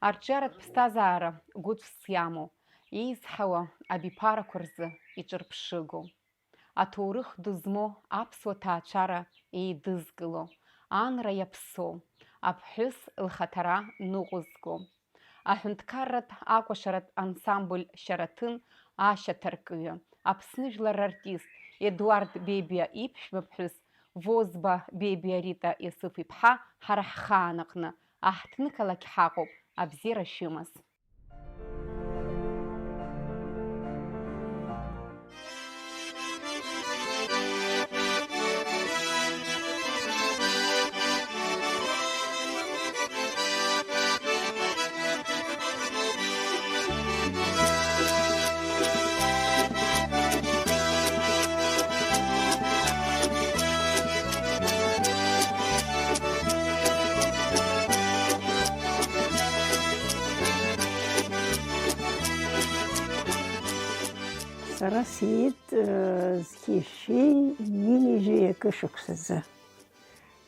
Арҿиаратә ԥсҭазаара гәыцәс иамоу, еизҳауа абиԥарақәа рзы иҿырԥшыгоу, аҭоурых ду змоу аԥсуа ҭаацәара еидызкыло, анра иаԥсоу, аԥҳәыс лхаҭара ныҟәызго, аҳәынҭқарратә акәашаратә ансамбль Шьараҭын ашьаҭаркҩы, Аԥсны жәлар артист Едуард Бебиа иԥшәмаԥҳәыс Возба Бебиа Рита Иосиф-иԥҳа ҳара ҳхаан аҟны аҳҭнықалақь ҳаҟоуп, абзиара шәымаз. Сара сиит зқьишьи инижьи екы шықәсазы.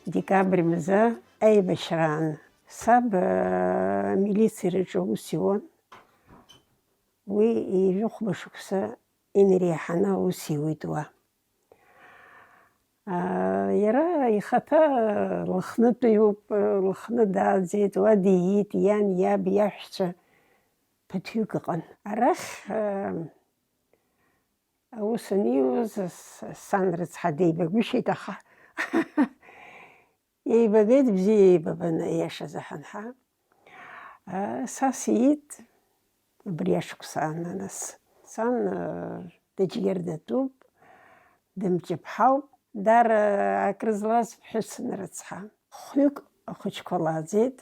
Декабрь мза аибашьраан. Саб милициараҿы аус иуан. Уи ижәыхәба шықәса инреиҳаны аус иуит уа. Иара ихаҭа лыхнытәиуп, лыхны дааӡеит, уа диит, иан, иаб, иаҳәшьцәа ԥыҭҩык ыҟан. Арахь аус аниуаз сан рыцҳа деибагәышьеит, аха еибагеит бзиа еибабаны иашаз ҳанҳа. Са сиит убри ашықәсаан нас. Сан дыџьгьардатәуп, дымҷыԥҳауп, дара акрызлаз ԥҳәысын рыцҳа. Хәҩык ахәыҷқәа лааӡеит.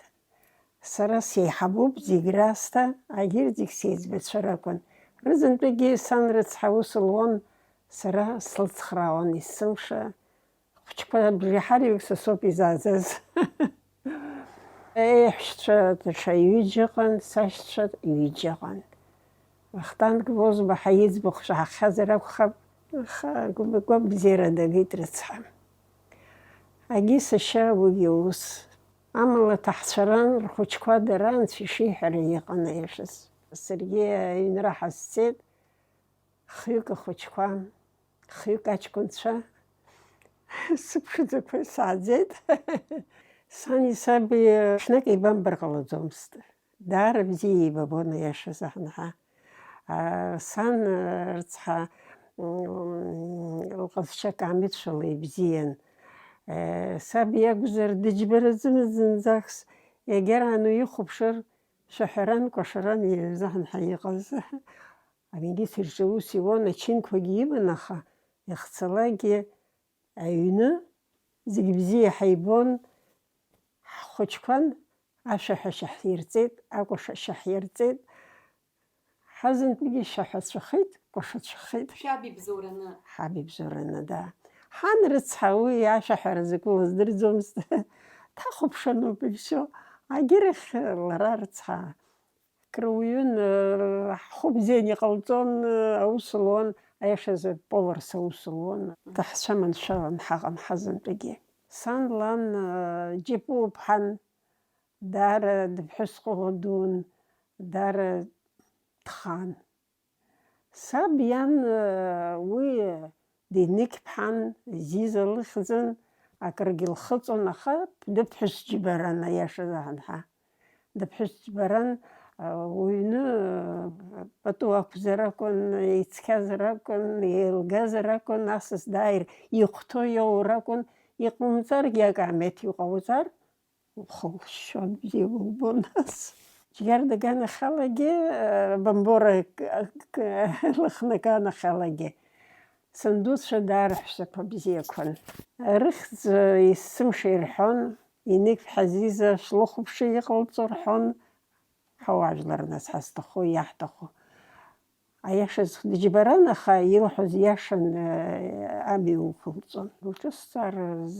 Сара сеиҳабуп, зегь раасҭа, агьырҭ зегь сеиҵбацәа ракәын. Рызынтәыгьы сан рыцҳа аус луан, сара слыцхраауан есымша. Хәыҷқәа бжеиҳараҩык са соуп изааӡаз. Еҳәшьцәа даҽа ҩыџьа ыҟан, сашьцәа ҩыџьа ыҟан. Вахтанг Возба ҳаиӡбахә шаҳахьазар акәхап, аха гәыбакәа бзиара дагеит рыцҳа. Агьи сашьа уигьы ус. Амала ҭаҳцәаран, рхәыҷқәа дара анцәа ишиҳәара иҟан аиашаз. Саргьы аҩнра ҳазцеит, хҩык ахәыҷқәа, хҩык аҷкәынцәа, сыԥшӡақәа сааӡеит. Сани саби ҽнак еибамбар ҟалаӡомызт. Даара бзиа еибабон аиашаз ҳанҳа. Сан рыцҳа лҟазшьа каамеҭшәала ибзиан. Саб иакәзар дыџьбараӡымызт зынӡакс, егьараан уихәаԥшыр, шәаҳәаран, кәашаран иаҩыза ҳанҳа иҟаз. Амилициараҿы аус иуан, ачинқәагьы иман, аха иахцалакгьы аҩны зегь бзиа ҳаибон. Ҳхәыҷқәан ашәаҳәа шьаҳирҵеит, акәаша шьаҳирҵеит. Ҳазынтәигьы шьаҳәацәахеит, кәашацәахеит. Шәаб ибзоураны. Ҳаб ибзоураны, да. Ҳан рыцҳа уи ашәаҳәара закәу лыздырӡомызт. Дҳахәаԥшаноуп ишьо. Агьырахь лара рыцҳа крыуаҩын, ҳхәы бзиан иҟалҵон, аус луан, аиашазы поварс аус луан. Ҭаҳцәа маншәалан ҳаҟан ҳазынтәигьы. Сан лан џьыпуп ҳан, даара дыԥҳәыс ҟәыӷа дуун, даара дхаан. Саб иан уи диникьԥҳан, Зиза лыхьӡын, акыргьы лхыҵон, аха дыԥҳәыс џьбаран аиашаз ҳанҳа. Дыԥҳәыс џьбаран, уҩны пату ақәзар акәын, еицқьазар акәын, еилгазар акәын, асас дааир ихәҭо иоур акәын, иҟоумҵаргьы акаамеҭ иҟоуҵар, ухылшьон, бзиа улбон нас. Џьгьарда аганахьалагьы, бамбора лыхнаканахьалагьы. Сандуцәа даара ҳәсақәа бзиақәан. Рыхьӡ есымша ирҳәон, иникьԥҳа Зиза шлыхәаԥшы иҟалҵо рҳәон. Ҳауаажәлар нас ҳазҭаху, иаҳҭаху. Аиашаз дыџьбаран, аха илҳәоз иашан, амиуқәылҵон. Лҿысҵаараз,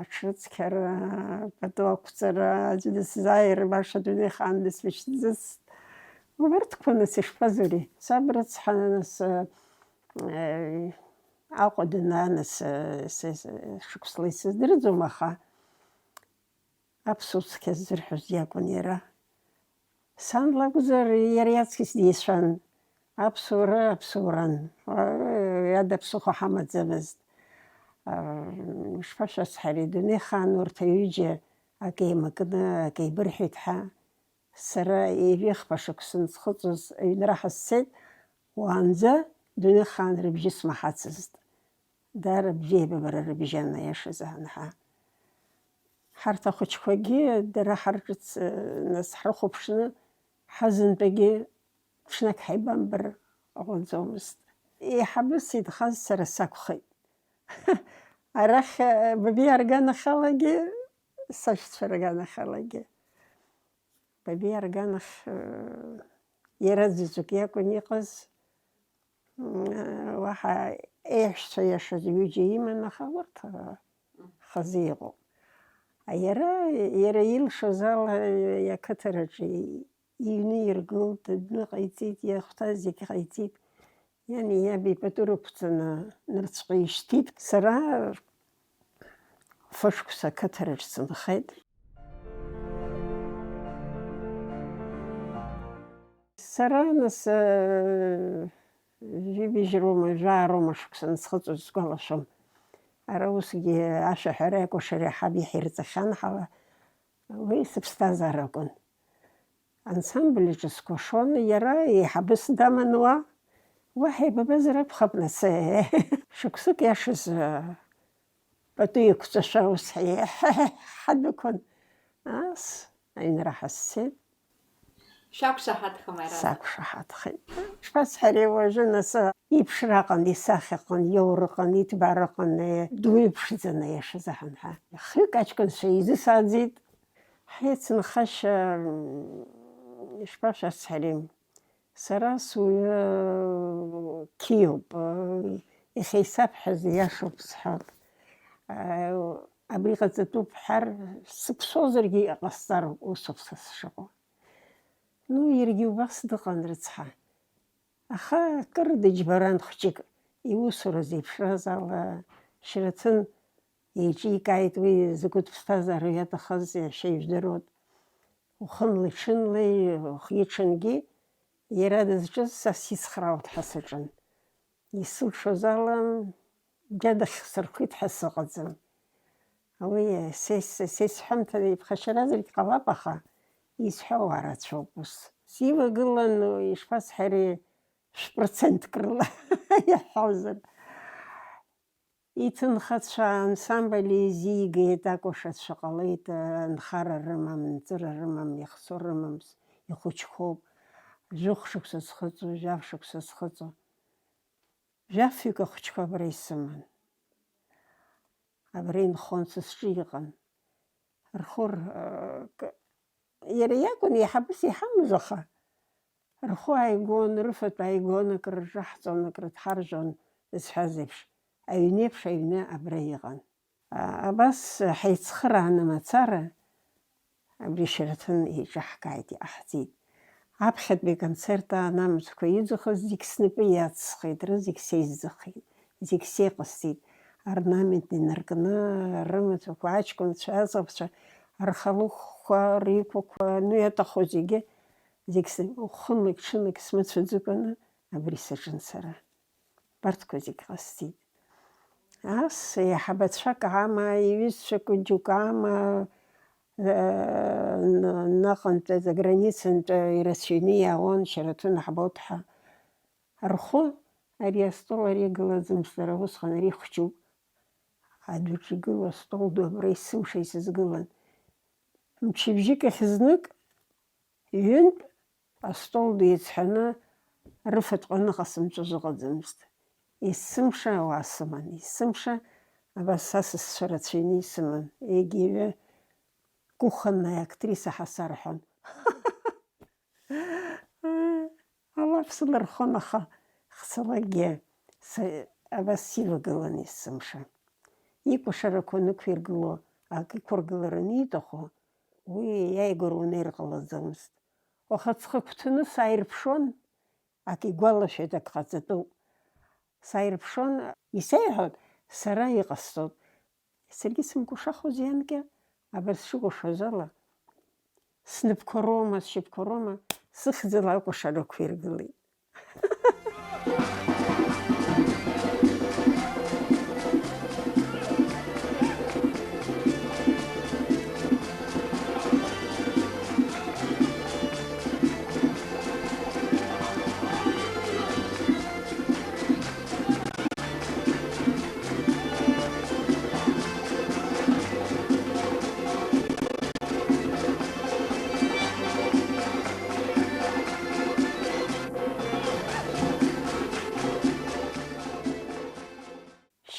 аҽрыцқьара, пату ақәҵара, аӡәы дысзааир, баша дунеих аан дысмышьҭӡыц. Убарҭқәа нас ишԥазури? Саб рыцҳа нас Аҟәа данаа нас шықәсла исыздырӡом, аха аԥсуа цқьа ззырҳәоз иакәын иара. сан лакәзар иара иаҵкыс дицәан, аԥсуаран, иадаԥсыхәа ҳамаӡамызт. Ишԥашәасҳәари, дунеихаан урҭ аҩыџьа ак еимакны, ак еибырҳәеит ҳәа, сара ҩы-хԥа шықәса схыҵуаз аҩнраҳа сцеит, уаанӡа дунеихаан рыбжьы смаҳацызт. Даара бзиабара рыбжьан аиашаз аанҳа. Ҳарҭ ахәыҷқәагьы дара ҳарҿыц нас ҳрыхәаԥшны, ҳазынтәагьы ҽнак ҳаибамбар ҟалаӡомызт. Еиҳабыс идхаз сара сакәхеит. Арахь бабиа арганахьалагьы, сашьцәа рганахьалагьы. Бабиа арганахь иара заҵәык иакәын иҟаз, уаҳа еиҳәшьцәа иашаз ҩыџьа иман, аха урҭ хазы иҟоуп. Иара илшоз ала ақыҭараҿы иҩны иргылт, адәны ҟаиҵеит, иахәҭаз зегь ҟаиҵеит. Иани иаби пату рықәҵаны нырцәҟа ишьҭит. Сара фышықәса ақыҭараҿ сынхеит. Сара нас жәибжьроума, жәаароума шықәса схыҵуаз сгәалашәом. Ара усгьы ашәаҳәареи акәашареи ҳаб иҳирҵахьан ҳала, уи сыԥсҭазаара акәын. Ансамбль аҿы скәашон, иара еиҳабыс дамануа, уаҳа еибабазар акәхап нас, шықәсык иашаз пату иқәҵашәа ус ҳадәықәын. Ас аҩнраҳа сцеит. Шәақәшаҳаҭхам ара? Сақәшаҳаҭхеит. Ишԥасҳәари уажәы нас иԥшраҟан, исахьаҟан, иоурыҟан, иҭбаараҟан, дуаҩԥшӡан аиашаз аҳанҳа. Хҩык аҷкәынцәа изысааӡеит. Ҳиацынхашьа, ишԥашәасҳәари, сара суаҩы қьиоуп, иахьа исабҳәаз иашоуп сҳәап. Абри ҟаҵатәуп бҳәар, сыԥсозаргьы иҟасҵароуп, усоуп са сшыҟоу. Иаргьы убас дыҟан рыцҳа. Аха акыр дыџьбаран хәҷык, иусура зеиԥшраз ала Шьраҭын еиҿикааит уи закәытә ԥсҭазаара иаҭахыз иашьа ижәдыруа. Ухынлеи-ҽынлеи, ухи-ҽынгьы иара дызҿыз са сицхраауеит ҳәа саҿын. Исылшоз ала џьадахь сырхәит ҳәа сыҟаӡам. Уи сеисҳәамҭа иԥхашьаразаргь ҟалап, аха изҳәоу рацәоуп ус. Сивагылан, ишԥасҳәари, 1% рыла иаҳҳәозар. Иҭынхацәа ансамбль изигеит, акәашацәа ҟалеит, нхара рымам, нҵыра рымам, иахсо рымам, ихәыҷқәоуп. Жәохә шықәса зхыҵуа, жәаф шықәса зхыҵуа. Жәафҩык ахәыҷқәа абра исыман. Абра инхон, са сҿы иҟан. Рхәы иара иакәын еиҳабыс иҳамаз, аха рхәы ааигон, рыфатә ааигон, акыр рҿаҳҵон, акыр дҳаржәон, зҳәаз еиԥш. Аҩны еиԥш аҩны абра иҟан. Абас ҳаицхырааны мацара, абри Шьраҭын еиҿаҳкааит, иҟаҳҵеит. Аԥхьатәи аконцерт аанамыжәқәа иӡахыз зегь снапы иацсхеит, рызегь сеизӡахеит, зегь сеиҟасҵеит. Орнамент инаркны, рымаҭәақәа, аҷкәынцәа, аӡӷабцәа, рхалыхқәа, рикәақәа, иаҭаху зегьы хынлак-ҽынлак смыцәаӡыкәаны абри саҿын сара. Барҭқәа зегь ҟасҵеит. Ас еиҳабацәак аама, иҩызцәак џьоук аама, наҟынтәи, заграницантәи ирацәаҩны иаауан, Шьараҭын ҳбоҭҳа. Рхәы ари астол ари игылаӡамызт, дара усҟан ари хәҷуп. Адәаҿы игылоу астол ду абра есымша исызгылан. Мчыбжьык ахь знык, ҩынтә астол ду иеҵҳәаны рыфатәҟа ныҟасымҵоз ыҟаӡамызт. Есымша ауаа сыман, есымша абас асасцәа рацәаҩны исыман. Егьаҩы кухоннаиа актриса ҳасарҳәон. Алаф сылархон, аха хцалагьы абас сивагылан есымша. Икәашарақәа нықәиргыло, ак иқәыргылараны ииҭаху, уи иааигәара унеир ҟалаӡомызт. Ухаҵкы агәҭаны сааирԥшуан, ак игәалашәеит, ак ҟаҵатәуп. Сааирԥшуан, исеиҳәоит, сара иҟасҵоит. Саргьы сымқәышахоз ианкьа, абас сшыкәашоз ала, снапқәа роума, сшьапқәа роума, сыхьӡала акәашара ықәиргылеит.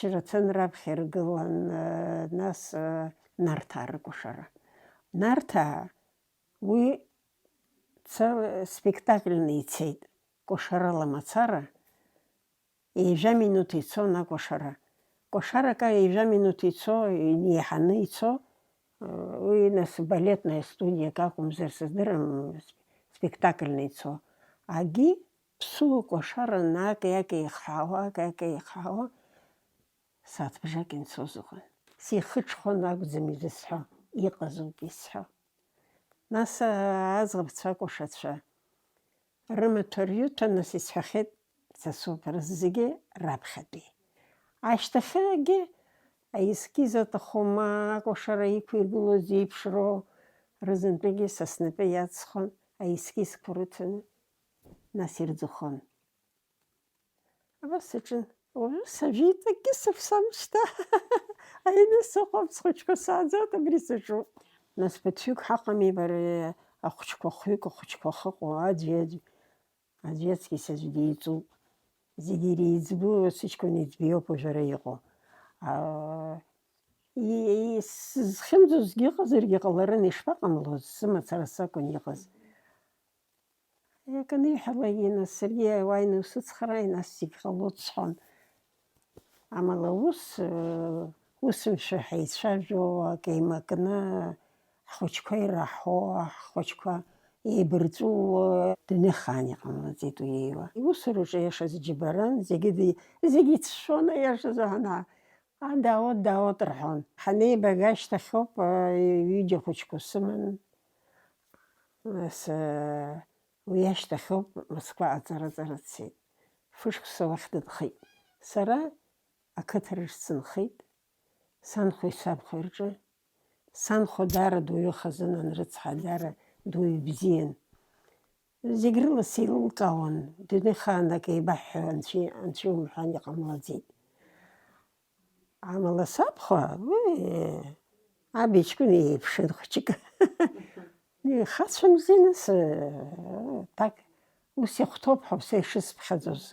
Шьраҭын раԥхьа иргылан, нас Нарҭаа рыкәашара. Нарҭаа уи спектакльны ицеит, кәашарала мацара, еижәаминуҭ ицон акәашара. Кәашарак еижәаминуҭ ицо, инеиҳаны ицо, уи нас балетная студиак акәымзар сыздырам, спектакльны ицо. Агьи ԥсуа кәашаран акеихҳәаауа, сааҭбжак инцоз ыҟан. Сихыҽхәон акәӡам изысҳәо, иҟазоуп исҳәо. Нас аӡӷабцәа акәашацәа рымаҭәа рҩыҭәа нас исҳәахьеит сасоуп зегьы раԥхьатәи. Ашьҭахьгьы аескиз аҭахума, акәашара иқәиргылоу зеиԥшроу рызынтәигьы са снапы иаҵхон, аескизқәа рыҭаны, нас ирӡыхон. Абас аҿын. Сажәит, акгьы сыԥсам шьҭа. Аҩны сыҟоуп, схәыҷқәа сааӡоит, абри саҿуп. Нас ԥыҭҩык ҳаҟами бара, ахәыҷқәа хҩык, ахәыҷқәа хыҟоу, аӡәецгьы саӡә диҵуп. Зегьы иреиҵбу сыҷкәын иӡбиоуп уажәара иҟоу. Сызхьымӡозгьы ыҟазаргьы ҟаларын, ишԥаҟамлоз, сымацара сакәын иҟаз. Аниҳәалагьы нас саргьы уааины усыцхрааи, нас зегь ҟалоит сҳәон. Амала усумшәа ҳаицәажәо, ак еимакны, ҳхәыҷқәа ираҳо, ҳхәыҷқәа еибырҵәуо, дунеихаан иҟамлаӡеит уи еиуа. Иусураҿы иашаз џьбаран, зегьы ицәшәон аиашаз даот рҳәон. Ҳанеибаг ашьҭахьоуп ҩыџьа хәыҷқәа сыман. Уи ашьҭахьоуп Москва аҵара дцеит. Фышықәса уахь дынхеит. Сара ақыҭараҿ сынхеит, санхәеи сабхәеи рҿы. Санхәа даара дуаҩы хазынан, рыцҳа даара дуаҩы бзиан. Зегь рыла сеилылкаауан, дунеихаан ак еибаҳҳәо анцәа иумҳәан иҟамлаӡеит. Амала сабхәа, аб иҷкәын еиԥшын хәыҷык. Ихацәамзи нас, так, ус иахәҭоуп ҳәа са ишысԥхьаӡоз.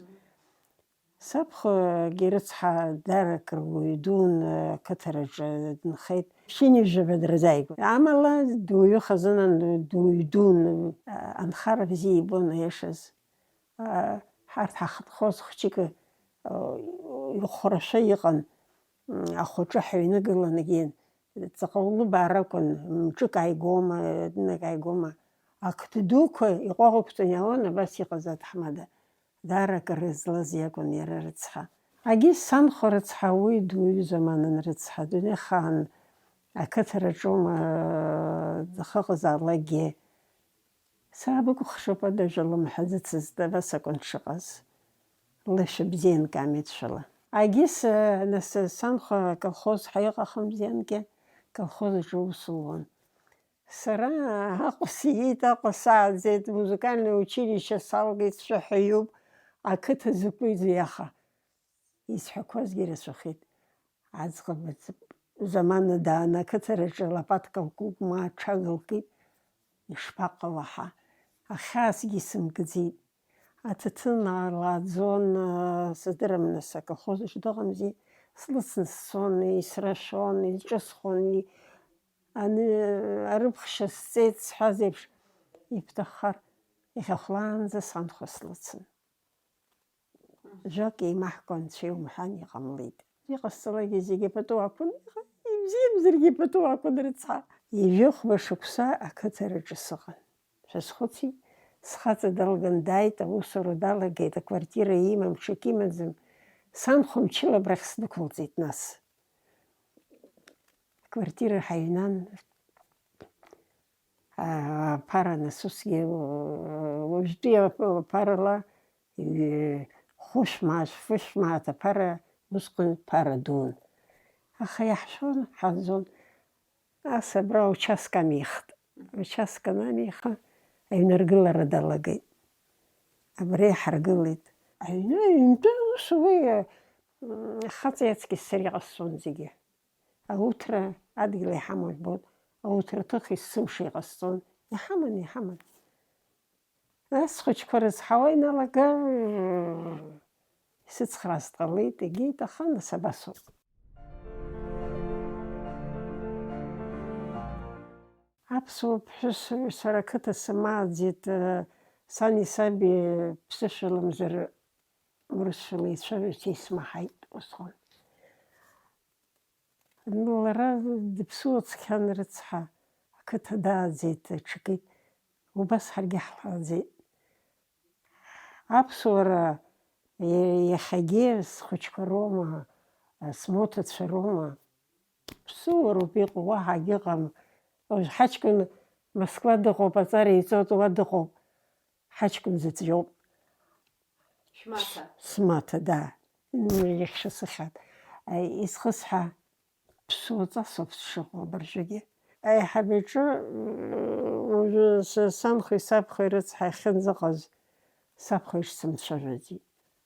Сабхәагьы рыцҳа даара руаҩы дуун ақыҭараҿы дынхеит. Ԥшьынҩажәаба дырзааигәан. Амала дуаҩы хазынан, дуаҩы дуун, анхара бзиа ибон аиашаз. Ҳарҭ ҳахҭхоз хәыҷык ихәарашәа иҟан. Ахәаҿы ҳаҩнагылангьы ҵаҟа улыбаар акәын, мҿык ааигома, днак ааигома. Ақды дуқәа иҟәаҟәақәҵан иаауан, абас иҟаз аҭаҳмада. Даара акыр злаз иакәын иара рыцҳа. Агьи санхәа рыцҳа, уи дуаҩы заманан рыцҳа, дунеихаан ақыҭараҿоума дахыҟазаалакгьы. Саабыкәыхшоуп адажә лымҳаӡыцызт, абас акәын дшыҟаз. Лышәа бзиан камеҭшәала. Агьи нас санхәа колхоз ҳаиҟахымзиангьы, колхоз аҿы аус луан. Сара Аҟәа сиит, Аҟәа сааӡеит, музыкальное училище салгеит, сшәаҳәаҩуп, ақыҭа закәызу иаха. Исҳәақәазгьы рацәахеит. Аӡӷаб замана даан ақыҭараҿы лопатка лкуп, ма аҽага лкит. Ишԥаҟалаҳа. Ахьаасгьы сымкӡеит. Аҭаҭын лааӡон, сыздырам нас аколхоз аҿы дыҟамзи. Слыцны сцон, исрашәон, иҿысхон, арыԥхшьа сҵеит сҳәаз еиԥш, иԥҭахар, иахьахәлаанӡа санхәа слыцын. Жәак еимаҳкәа анцәа иумҳәан иҟамлеит. Иҟасҵалакгьы зегьы пату акәын, ибзиамзаргьы пату акәын рыцҳа. Ижәохәба шықәса ақыҭараҿы сыҟан. Шәазхәыци, схаҵа далган дааит, аусура далагеит, аквартира имам, ҽак имаӡам. Санхәа мчыла абрахь сдәықәылҵеит нас. Аквартира ҳаҩнан, ԥара насусгьы уажәтәи ԥарала хәышә-мааҭ, фышә-мааҭ аԥара усҟан ԥара дуун. Аха иаҳшәон, ҳаӡон. Нас абра участок амихт. Участок анамиха, аҩныргылара далагеит. Абра иҳаргылеит. Аҩнтәы ус уи хаҵа иаҵкьыс сара иҟасҵон зегьы. Ауҭра адгьыл иҳаман ибон, ауҭраҭых есымша иҟасҵон. Иҳаман. Нас схәыҷқәа рыцҳауа иналага, исыцхрааз ҟалеит, егьит, аха нас абасоуп. Аԥсуа ԥҳәыс сара ақыҭа сымааӡеит, сани саби ԥсышәаламзар урысшәала ицәажәоит исмаҳаит усҟан. Лара дыԥсуаҵәҟьан рыцҳа, ақыҭа дааӡеит, ҽакит, убас ҳаргьы ҳлааӡеит. Аԥсуара иахьагьы схәыҷқәа роума, смоҭацәа роума, ԥсуароуп иҟоу, уаҳа агьыҟам. Ҳаҷкәын Москва дыҟоуп, аҵара иҵоит, уа дыҟоуп, ҳаҷкәын зыҵжьоуп. Смаҭа, да, ихьша сыхьат. Исхысҳа ԥсуаҵасоуп сшыҟоу абыржәгьы. Аиҳабаҿы санхәеи сабхәеи рыцҳа иахьынӡаҟаз сабхәа ишсымцәажәаӡеит.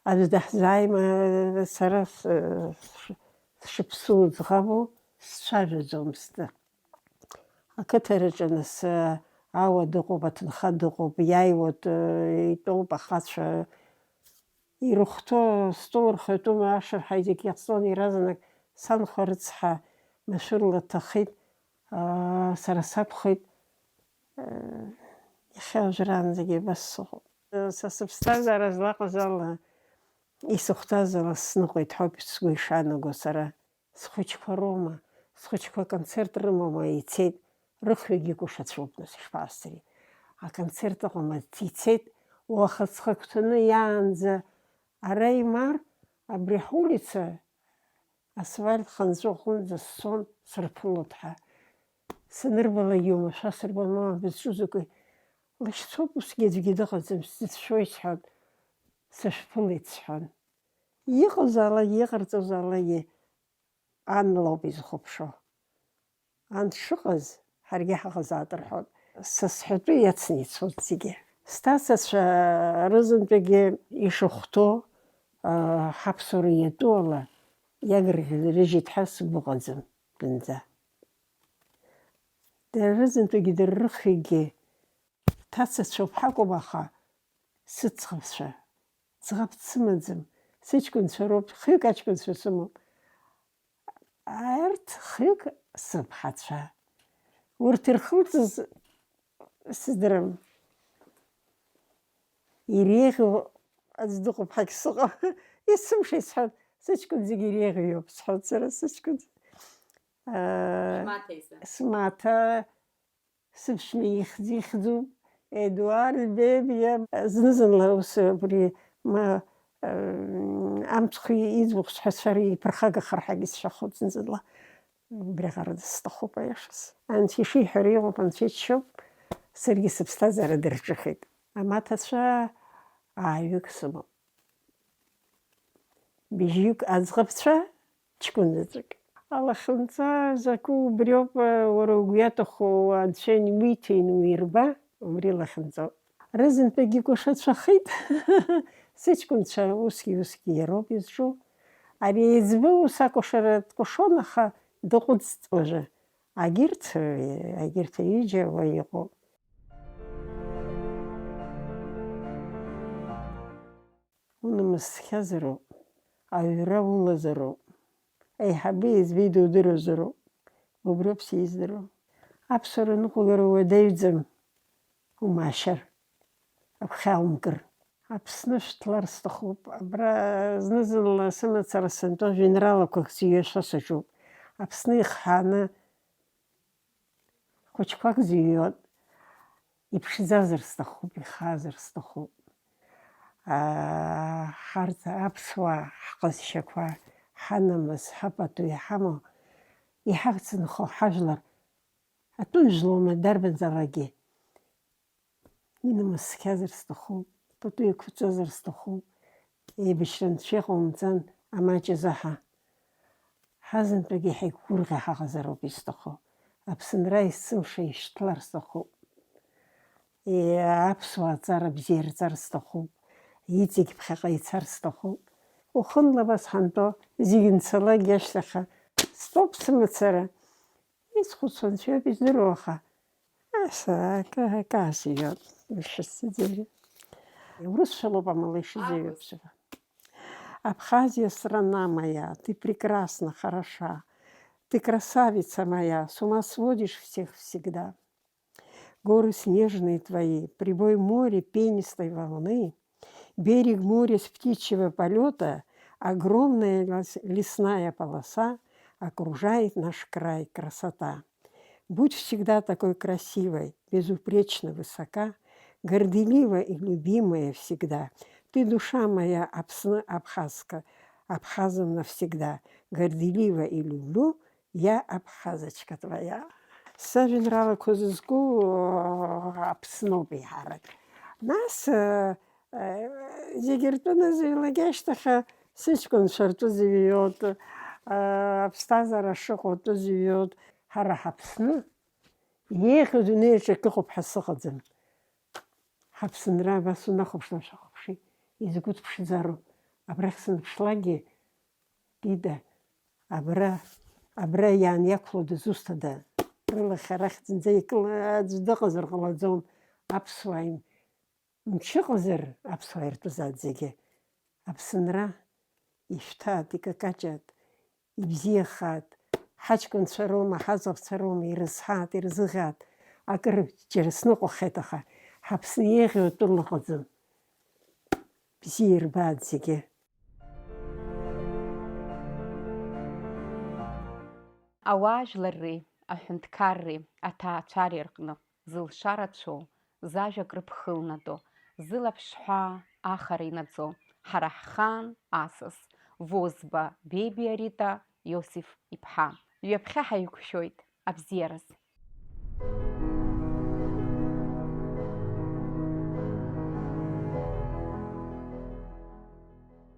Аӡә даҳзааима, сара сшыԥсуа ӡӷабу сцәажәаӡомызт. Ақыҭараҿы нас ауа дыҟоуп, аҭынха дыҟоуп, иааиуеит, итәоуп ахацәа, ирыхәҭоу, стол рхатәума, ашырҳәа зегьы иҟасҵон иаразнак. Санхәа рыцҳа машәырла дҭахеит, сара сабхәеит, иахьа уажәраанӡагьы абас сыҟоуп. Са сыԥсҭазаара злаҟаз ала, исыхәҭаз ала сныҟәеит ҳәоуп сгәы ишаанаго сара. Схәыҷқәа роума, схәыҷқәа аконцерт рымоума, ицеит. Рыхҩагьы гәышацәоуп, нас ишԥаасҵари. Аконцерт ыҟоума, ицеит, уахыҵхы агәҭаны иаанӡа ара имар, абри ҳулица асфальт ханҵәо аҟынӡа сцон сырԥылоит-ҳәа. Санырбала иоумашәа сырбон, мама бызҿу закәи? Лашьцоуп, усгьы аӡәгьы дыҟаӡам, сзыцәшәоит сҳәон, сышԥылеит сҳәон. Иҟаз ала, иҟарҵоз алагьы ан лоуп изхәаԥшо. Ан дшыҟаз, ҳаргьы ҳаҟазаат рҳәон. Са сҳәатәы иацны ицоит зегьы. Сҭацацәа рызынтәигьы ишыхәҭоу, ҳаԥсуара иатәу ала, иагрыжьит ҳәа сгәыҟаӡам зынӡа. Дара рызынтәигьы, дара рыхҩыкгьы ҭацацәоуп ҳакәым, аха сыӡӷабцәа, ӡӷаб дсымаӡам, сыҷкәынцәа роуп, хҩык аҷкәынцәа сымоуп. Арҭ хҩык сыԥҳацәа. Урҭ ирхылҵыз сыздырам. Иреиӷьу аӡә дыҟоуп ҳәагьы сыҟам. Есымша исҳәон, сыҷкәын зегьы иреиӷьуп сҳәон сара сыҷкәын. Смаҭа, сыԥшәма ихьӡуп, Едуард, Бебиа, зны-зынла ус абри амцхә иӡбахә сҳәацәар иԥырхагахар ҳәагьы сшәахоит зны-зынла. Убриаҟара сҭахуп аиашаз. Анцәа ишиҳәара иҟоуп, анцәа иџьшьоуп, саргьы сыԥсҭазаара дырҿыхеит. Амаҭацәа ааҩык сымоуп. Быжьҩык аӡӷабцәа, ҷкәын заҵәык. Алахьынҵа закәу убриоуп, уара угәы иаҭаху анцәа иуиҭин уирба, убри лахьынҵоуп. Рызынтәигьы икәашацәахеит. Сыҷкәынцәа усгьы иароуп изҿу. Ари еиҵбы ус акәашара дкәашон, аха дыҟәыҵт уажәы. Агьырҭ аҩыџьа уа иҟоуп. Унамысхьазароуп, аҩра улазароуп, аиҳабы еиҵбы идудыруазароуп, убриоуп сиздыруа. Аԥсуара ныҟәгара уадаҩӡам, умаашьар, агәхьаа умкыр. Аԥсны шәҭлар сҭахуп. Абра зны-зынла сымацара сантәу жәеинраалақәак зыҩуашәа саҿуп. Аԥсны ихҳәааны хәыҷқәак зыҩуан. Иԥшӡазар сҭахуп, ихаазар сҭахуп. Ҳарҭ аԥсуаа ҳҟазшьақәа, ҳанамыс, ҳапату иҳамоу, иҳавҵынхо ҳажәлар, атәым жәлоума дарбанзаалакгьы инамысхьазар сҭахуп, пату еиқәҵазар сҭахуп, еибашьра анцәа иҟоумҵан амаҷ азаҳа. Ҳазынтәык иаҳа еиқәгәырӷьа ҳаҟазар ауп исҭаху. Аԥсынра есымша ишьҭлар сҭахуп. Аԥсуаа аҵара бзиарҵар сҭахуп. Иҵегь ԥхьаҟа ицар сҭахуп. Уахынла абас ҳантәо зегьы мцалагь ашьҭахьҟа стәоуп сымацара. Исхәыцуа анцәа иоуп издыруа, аха как живет высший. Урысши амала ишизеют. Абхазия, страна моя, ты прекрасна, хороша. Ты красавица моя, с ума сводишь всех всегда. Горы снежные твои, прибой моря пенистой волны, берег моря с птичьего полета, огромная лесная полоса окружает наш край, красота. Будь всегда такой красивой, безупречно высока, горделива и любимая всегда. Ты, душа моя абхазка, абхазом навсегда. Горделива и люблю, я абхазочка твоя. Саженрала козызгу абсноу бихарак. Нас зегертуна завилагяштаха сычкон шарту завиот, абстазара шахоту завиот. Ҳара ҳаԥсны иеиӷьу адунеиаҿ акыҟоуп ҳәа сыҟаӡам. Ҳаԥсынра абас унахәаԥшны шәахәаԥши, изакәытә ԥшӡароу. Абрахь саныԥшлакгьы, Лида, абра иаaniақәло дызусҭада? Рылахь арахь зынӡа аӡә дыҟазар ҟалаӡом. Аԥсуаа мчы ыҟазар, аԥсуаа иртәызаат зегьы. Аԥсынра ишәҭаат, икакаҷаат, ибзиахаат. Ҳаҷкәынцәа роума, ҳаӡӷабцәа роума, ирызҳаат, ирзыӷьаат. Акыр џьара сныҟәахеит, аха ҳаԥсны еиӷьу атәы ыҟаӡам. Бзиа ирбаат зегьы. Ауаажәларреи, аҳәынҭқарреи, аҭаацәареи рҟны зылшарацәоу, зажәак рыԥхылнадо, зылаԥшҳәаа ахара инаӡо, ҳара ҳхаан асас, Возба Бебиа Рита Иосиф иԥҳа. Ҩаԥхьа ҳаиқәшәоит абзиараз.